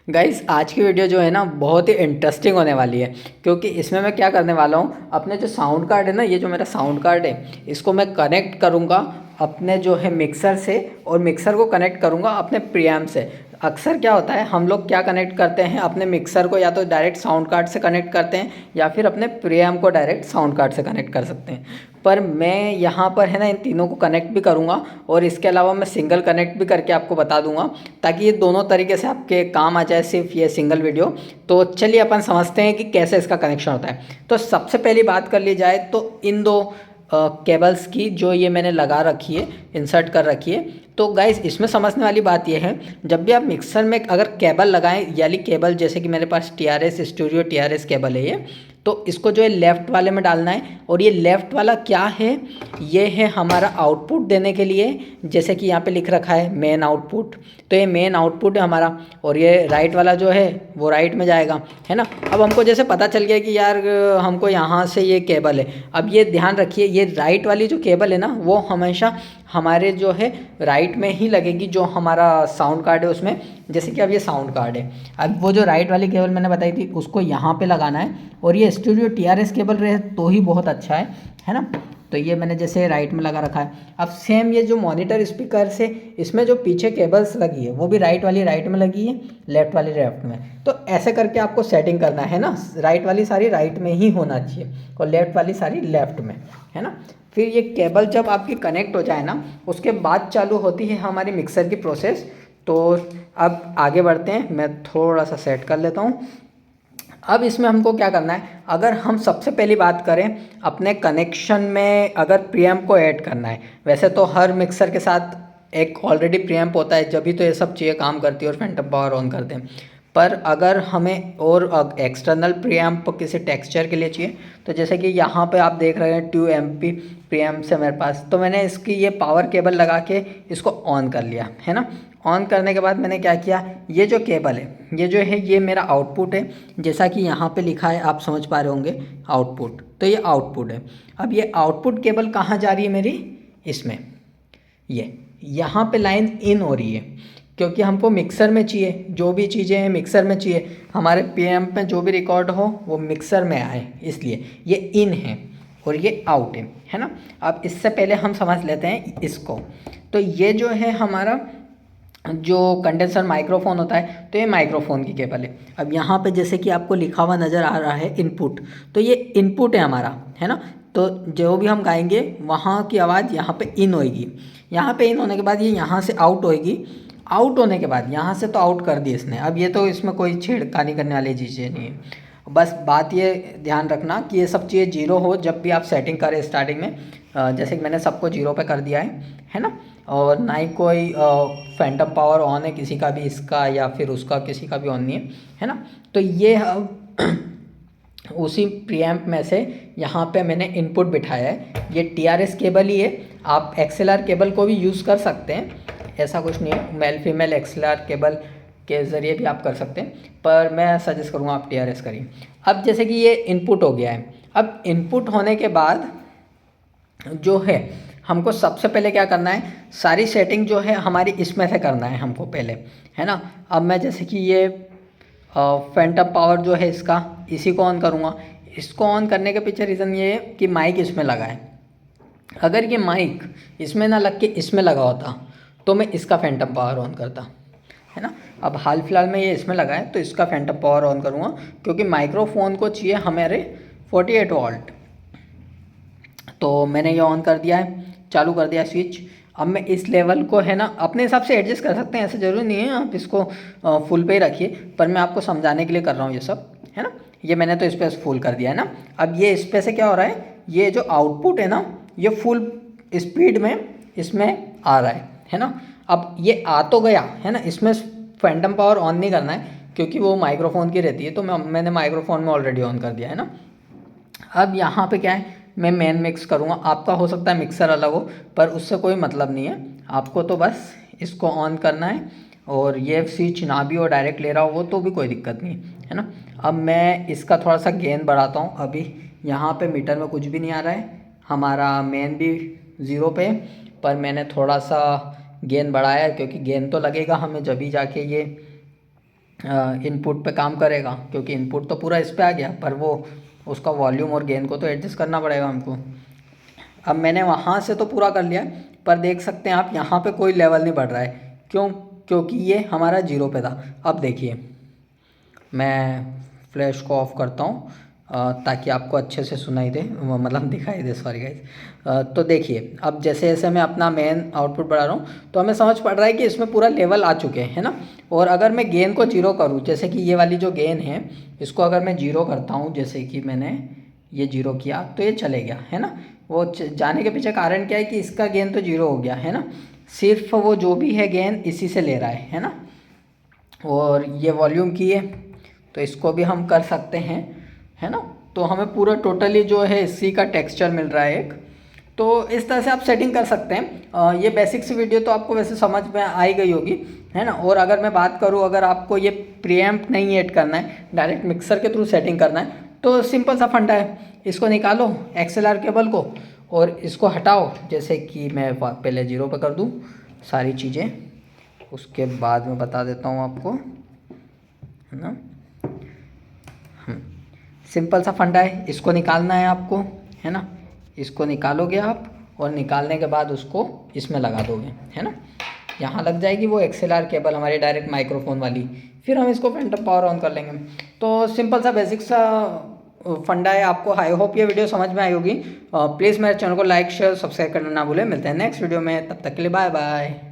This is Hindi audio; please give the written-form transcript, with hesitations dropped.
गाइस आज की वीडियो जो है ना बहुत ही इंटरेस्टिंग होने वाली है, क्योंकि इसमें मैं क्या करने वाला हूँ। अपने जो साउंड कार्ड है ना, ये जो मेरा साउंड कार्ड है, इसको मैं कनेक्ट करूँगा अपने जो है मिक्सर से, और मिक्सर को कनेक्ट करूँगा अपने प्रीएम्प से। अक्सर क्या होता है, हम लोग क्या कनेक्ट करते हैं अपने मिक्सर को, या तो डायरेक्ट साउंड कार्ड से कनेक्ट करते हैं या फिर अपने प्रीएम्प को डायरेक्ट साउंड कार्ड से कनेक्ट कर सकते हैं। पर मैं यहाँ पर है ना इन तीनों को कनेक्ट भी करूँगा, और इसके अलावा मैं सिंगल कनेक्ट भी करके आपको बता दूँगा, ताकि ये दोनों तरीके से आपके काम आ जाए सिर्फ ये सिंगल वीडियो। तो चलिए अपन समझते हैं कि कैसे इसका कनेक्शन होता है। तो सबसे पहली बात कर ली जाए तो इन दो केबल्स की जो ये मैंने लगा रखी है, इंसर्ट कर रखी है। तो गाइस इसमें समझने वाली बात ये है, जब भी आप मिक्सर में अगर केबल लगाएं, यानी केबल जैसे कि मेरे पास TRS स्टूडियो TRS केबल है ये, तो इसको जो है लेफ़्ट वाले में डालना है। और ये लेफ़्ट वाला क्या है, ये है हमारा आउटपुट देने के लिए, जैसे कि यहाँ पे लिख रखा है मेन आउटपुट। तो ये मेन आउटपुट है हमारा, और ये राइट वाला जो है वो राइट में जाएगा, है ना। अब हमको जैसे पता चल गया कि यार हमको यहाँ से ये केबल है। अब ये ध्यान रखिए, ये राइट वाली जो केबल है ना, वो हमेशा हमारे जो है राइट में ही लगेगी, जो हमारा साउंड कार्ड है उसमें। जैसे कि अब ये साउंड कार्ड है, अब वो जो राइट वाली केबल मैंने बताई थी उसको यहाँ पे लगाना है, और ये स्टूडियो TRS केबल रहे तो ही बहुत अच्छा है ना। तो ये मैंने जैसे राइट में लगा रखा है। अब सेम ये जो मॉनिटर स्पीकर से, इसमें जो पीछे केबल्स लगी है वो भी राइट वाली राइट में लगी है, लेफ्ट वाली लेफ्ट में। तो ऐसे करके आपको सेटिंग करना है ना, राइट वाली सारी राइट में ही होना चाहिए और लेफ्ट वाली सारी लेफ्ट में, है ना। फिर ये केबल जब आपकी कनेक्ट हो जाए ना, उसके बाद चालू होती है हमारी मिक्सर की प्रोसेस। तो अब आगे बढ़ते हैं, मैं थोड़ा सा सेट कर लेता हूँ। अब इसमें हमको क्या करना है, अगर हम सबसे पहली बात करें अपने कनेक्शन में, अगर प्रीएम्प को ऐड करना है। वैसे तो हर मिक्सर के साथ एक ऑलरेडी प्रीएम्प होता है, जब भी तो ये सब चीज़ें काम करती है और फैंटम पावर ऑन करते हैं। पर अगर हमें और एक्सटर्नल प्रीएम्प किसी टेक्सचर के लिए चाहिए, तो जैसे कि यहाँ पे आप देख रहे हैं 2 MP प्रीएम्प से मेरे पास, तो मैंने इसकी ये पावर केबल लगा के इसको ऑन कर लिया, है ना। ऑन करने के बाद मैंने क्या किया, ये जो केबल है, ये जो है ये मेरा आउटपुट है। जैसा कि यहाँ पे लिखा है, आप समझ पा रहे होंगे आउटपुट, तो ये आउटपुट है। अब ये आउटपुट केबल कहाँ जा रही है मेरी, इसमें, ये यहाँ पे लाइन इन हो रही है, क्योंकि हमको मिक्सर में चाहिए, जो भी चीज़ें हैं मिक्सर में चाहिए, हमारे प्रीएम्प में जो भी रिकॉर्ड हो वो मिक्सर में आए, इसलिए ये इन है और ये आउट है ना। अब इससे पहले हम समझ लेते हैं इसको। तो ये जो है हमारा जो कंडेंसर माइक्रोफोन होता है, तो ये माइक्रोफोन की केबल है। अब यहाँ पे जैसे कि आपको लिखा हुआ नज़र आ रहा है इनपुट, तो ये इनपुट है हमारा, है ना। तो जो भी हम गाएंगे वहाँ की आवाज़ यहाँ पे इन होएगी, यहाँ पे इन होने के बाद ये यहाँ से आउट होएगी। आउट होने के बाद यहाँ से तो आउट कर दी इसने, अब ये तो इसमें कोई छेड़खानी करने वाली चीज़ें नहीं है। बस बात ये ध्यान रखना कि ये सब चीज़ें जीरो हो जब भी आप सेटिंग करें स्टार्टिंग में। जैसे कि मैंने सबको जीरो पे कर दिया है ना। और ना ही कोई फैंटम पावर ऑन है किसी का भी, इसका या फिर उसका, किसी का भी ऑन नहीं है ना। तो ये अब उसी प्रीएम्प में से यहाँ पे मैंने इनपुट बिठाया है, ये TRS केबल ही है। आप XLR केबल को भी यूज़ कर सकते हैं, ऐसा कुछ नहीं है, मेल फीमेल XLR केबल के ज़रिए भी आप कर सकते हैं, पर मैं सजेस्ट करूँगा आप TRS करिए। अब जैसे कि ये इनपुट हो गया है, अब इनपुट होने के बाद जो है हमको सबसे पहले क्या करना है, सारी सेटिंग जो है हमारी इसमें से करना है हमको पहले, है ना। अब मैं जैसे कि ये फैंटम पावर जो है इसका, इसी को ऑन करूँगा। इसको ऑन करने के पीछे रीज़न ये है कि माइक इसमें लगा है। अगर ये माइक इसमें ना लग के इसमें लगा होता तो मैं इसका फैंटम पावर ऑन करता, है ना। अब हाल फिलहाल में ये इसमें लगा है तो इसका फैंटम पावर ऑन करूँगा, क्योंकि माइक्रोफोन को चाहिए हमारे 48 वोल्ट। तो मैंने ये ऑन कर दिया है, चालू कर दिया स्विच। अब मैं इस लेवल को है ना अपने हिसाब से एडजस्ट कर सकते हैं, ऐसे ज़रूरी नहीं है आप इसको फुल पे ही रखिए, पर मैं आपको समझाने के लिए कर रहा हूँ ये सब, है ना। ये मैंने तो इस पर फुल कर दिया है ना। अब ये इस पे से क्या हो रहा है, ये जो आउटपुट है ना, ये फुल स्पीड में इसमें आ रहा है ना। अब ये आ तो गया है ना, इसमें फैंटम पावर ऑन नहीं करना है क्योंकि वो माइक्रोफोन की रहती है, तो मैंने माइक्रोफोन में ऑलरेडी ऑन कर दिया है ना। अब यहाँ पे क्या है, मैं मेन मिक्स करूँगा। आपका हो सकता है मिक्सर अलग हो, पर उससे कोई मतलब नहीं है, आपको तो बस इसको ऑन करना है। और ये स्विच ना भी हो, डायरेक्ट ले रहा हो वो, तो भी कोई दिक्कत नहीं है ना। अब मैं इसका थोड़ा सा गेन बढ़ाता हूँ। अभी यहाँ पे मीटर में कुछ भी नहीं आ रहा है, हमारा मेन भी ज़ीरो पे, पर मैंने थोड़ा सा गेन बढ़ाया है, क्योंकि गेन तो लगेगा हमें जब भी जाके ये इनपुट पे काम करेगा, क्योंकि इनपुट तो पूरा इस पे आ गया, पर वो उसका वॉल्यूम और गेन को तो एडजस्ट करना पड़ेगा हमको। अब मैंने वहाँ से तो पूरा कर लिया, पर देख सकते हैं आप यहाँ पे कोई लेवल नहीं बढ़ रहा है। क्यों? क्योंकि ये हमारा 0 पे था। अब देखिए, मैं फ्लैश को ऑफ करता हूँ ताकि आपको अच्छे से सुनाई दे, मतलब दिखाई दे, सॉरी गाइस। तो देखिए, अब जैसे जैसे मैं अपना मेन आउटपुट बढ़ा रहा हूँ तो हमें समझ पड़ रहा है कि इसमें पूरा लेवल आ चुके हैं, है ना। और अगर मैं गेन को 0 करूँ, जैसे कि ये वाली जो गेन है इसको अगर मैं 0 करता हूँ, जैसे कि मैंने ये 0 किया तो ये चले गया, है ना। वो जाने के पीछे कारण क्या है कि इसका गेन तो 0 हो गया, है ना। सिर्फ वो जो भी है गेन इसी से ले रहा है ना। और ये वॉल्यूम की है तो इसको भी हम कर सकते हैं, है ना। तो हमें पूरा टोटली जो है इसी का टेक्सचर मिल रहा है एक। तो इस तरह से आप सेटिंग कर सकते हैं। ये बेसिक सी वीडियो तो आपको वैसे समझ में आई गई होगी, है ना। और अगर मैं बात करूँ, अगर आपको ये प्रीएम्प नहीं ऐड करना है, डायरेक्ट मिक्सर के थ्रू सेटिंग करना है, तो सिंपल सा फंडा है। इसको निकालो XLR केबल को और इसको हटाओ, जैसे कि मैं पहले 0 पे कर दूँ सारी चीज़ें, उसके बाद मैं बता देता हूँ आपको, है ना। सिंपल सा फंडा है, इसको निकालना है आपको, है ना। इसको निकालोगे आप और निकालने के बाद उसको इसमें लगा दोगे, है ना। यहाँ लग जाएगी वो XLR केबल हमारी डायरेक्ट माइक्रोफोन वाली। फिर हम इसको फैंटम पावर ऑन कर लेंगे। तो सिंपल सा बेसिक सा फंडा है। आपको आई होप ये वीडियो समझ में आई होगी। प्लीज़ मेरे चैनल को लाइक शेयर सब्सक्राइब करना ना भूलें। मिलते हैं नेक्स्ट वीडियो में, तब तक के लिए बाय बाय।